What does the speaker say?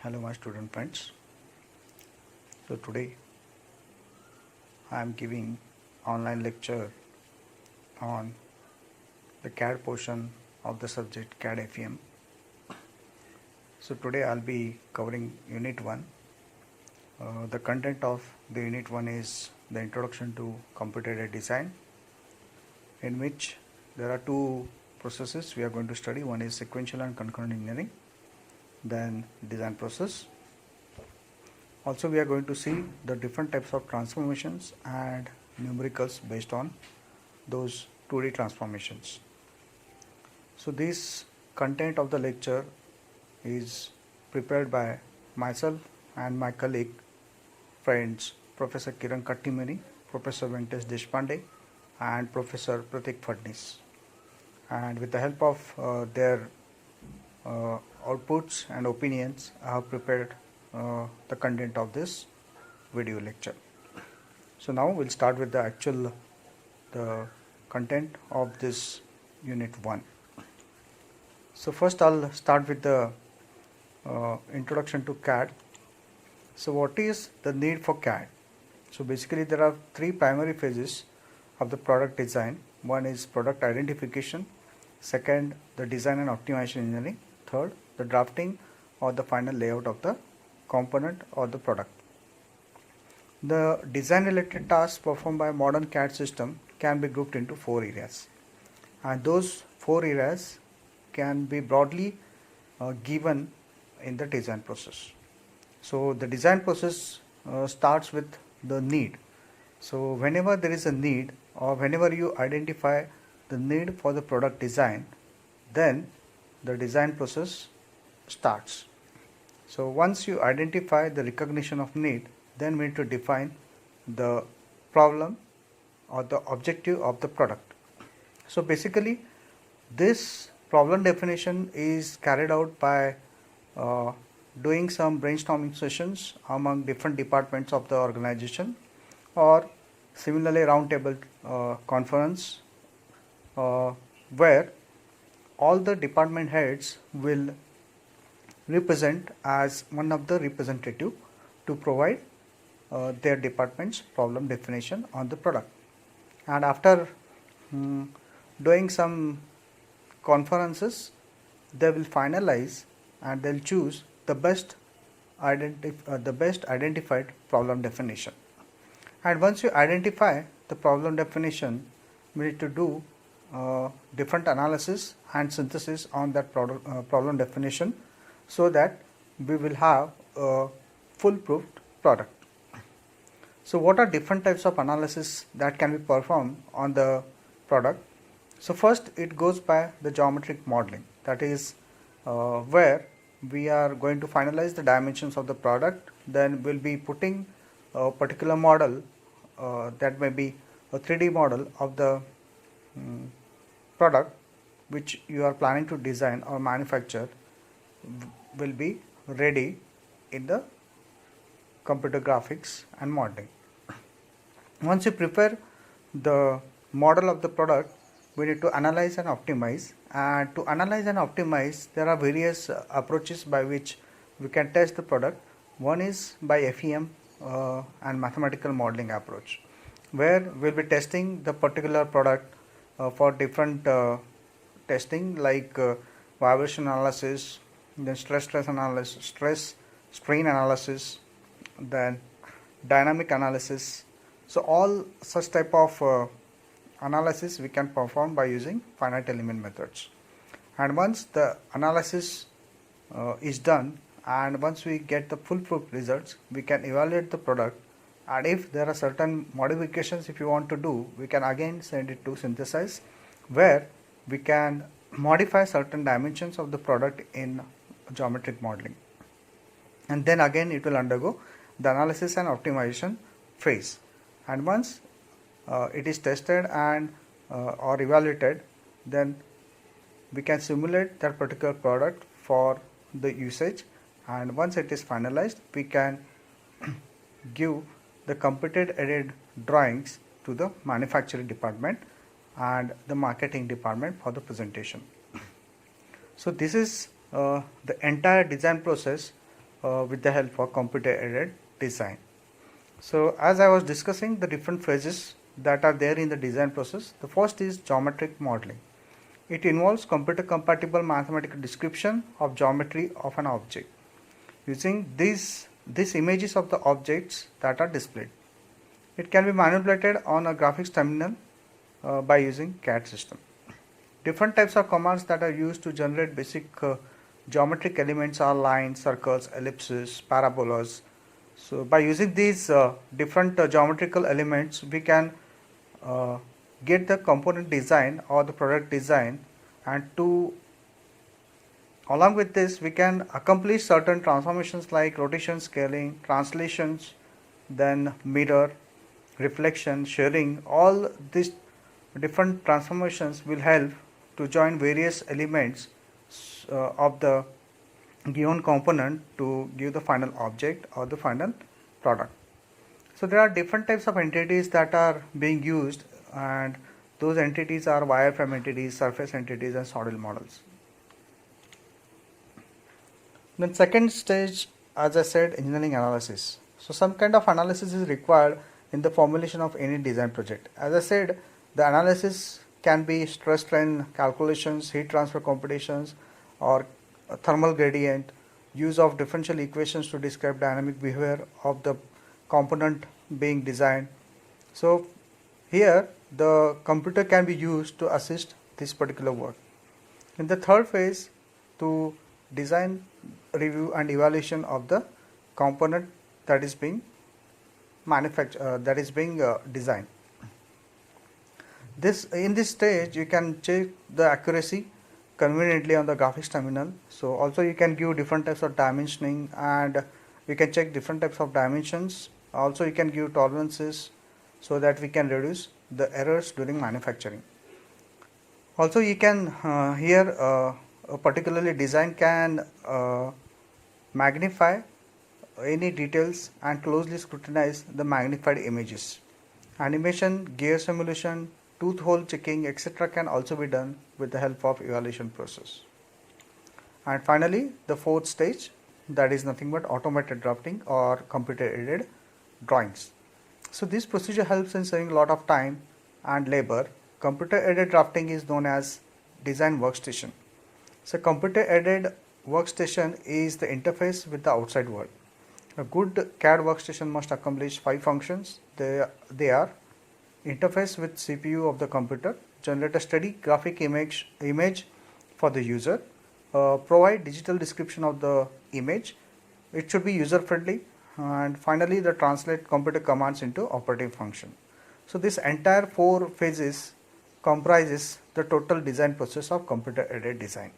Hello my student friends. So today I am giving online lecture on the CAD portion of the subject CAD FEM. So today I'll be covering unit 1. The content of the unit 1 is the introduction to computer aided design, in which there are two processes we are going to study. One is sequential and concurrent engineering, then design process. Also, we are going to see the different types of transformations and numericals based on those 2D transformations. So this content of the lecture is prepared by myself and my colleague friends Professor Kiran Kattimani, Professor Venkatesh Deshpande and Professor Pratik Phadnis. And with the help of their outputs and opinions, I have prepared the content of this video lecture. So now we'll start with the content of this unit 1. So first I'll start with the introduction to CAD. So what is the need for CAD? So basically there are three primary phases of the product design. One is product identification, second the design and optimization engineering, third the drafting or the final layout of the component or the product. The design related tasks performed by modern CAD system can be grouped into 4 areas, and those 4 areas can be broadly given in the design process. So the design process starts with the need. So whenever there is a need, or whenever you identify the need for the product design, then the design process starts. So once you identify the recognition of need, then we need to define the problem or the objective of the product. So basically this problem definition is carried out by doing some brainstorming sessions among different departments of the organization, or similarly roundtable conference where all the department heads will represent as one of the representative to provide their department's problem definition on the product. And after doing some conferences, they will finalize and they'll choose the best identified problem definition. And once you identify the problem definition, we need to do different analysis and synthesis on that problem definition, so that we will have a foolproof product. So what are different types of analysis that can be performed on the product? So first it goes by the geometric modeling, that is where we are going to finalize the dimensions of the product. Then we'll be putting a particular model that may be a 3D model of the product which you are planning to design or manufacture will be ready in the computer graphics and modeling. Once you prepare the model of the product, we need to analyze and optimize. And to analyze and optimize, there are various approaches by which we can test the product. One is by FEM and mathematical modeling approach, where we'll be testing the particular product for different testing like vibration analysis, then stress analysis, stress strain analysis, then dynamic analysis. So all such type of analysis we can perform by using finite element methods. And once the analysis is done, and once we get the foolproof results, we can evaluate the product. And if there are certain modifications if you want to do, we can again send it to synthesize, where we can modify certain dimensions of the product in geometric modeling. And then again it will undergo the analysis and optimization phase. And once it is tested and or evaluated, then we can simulate that particular product for the usage. And once it is finalized, we can give the computer aided drawings to the manufacturing department and the marketing department for the presentation. So this is the entire design process with the help of computer aided design. So as I was discussing the different phases that are there in the design process, the first is geometric modeling. It involves computer compatible mathematical description of geometry of an object using these images of the objects that are displayed. It can be manipulated on a graphics terminal by using CAD system. Different types of commands that are used to generate basic geometric elements are lines, circles, ellipses, parabolas. So by using these different geometrical elements, we can get the component design or the product design, and along with this we can accomplish certain transformations like rotation, scaling, translations, then mirror, reflection, shearing. All these different transformations will help to join various elements of the given component to give the final object or the final product. So there are different types of entities that are being used, and those entities are wireframe entities, surface entities, and solid models. Then second stage, as I said, engineering analysis. So some kind of analysis is required in the formulation of any design project. As I said, the analysis can be stress strain calculations, heat transfer computations, or thermal gradient, use of differential equations to describe dynamic behavior of the component being designed. So here the computer can be used to assist this particular work. In the third phase, to design, review and evaluation of the component that is being designed. In this stage you can check the accuracy conveniently on the graphics terminal. So also you can give different types of dimensioning, and you can check different types of dimensions. Also you can give tolerances so that we can reduce the errors during manufacturing. Also you can particularly design can magnify any details and closely scrutinize the magnified images. Animation, gear simulation, tooth hole checking, etc. can also be done with the help of evaluation process. And finally, the fourth stage, that is nothing but automated drafting or computer aided drawings. So this procedure helps in saving a lot of time and labor. Computer aided drafting is known as design workstation. So computer aided workstation is the interface with the outside world. A good CAD workstation must accomplish 5 functions. They are interface with CPU of the computer, generate a steady graphic image for the user, provide digital description of the image, it should be user friendly, and finally the translate computer commands into operating function. So this entire 4 phases comprises the total design process of computer aided design.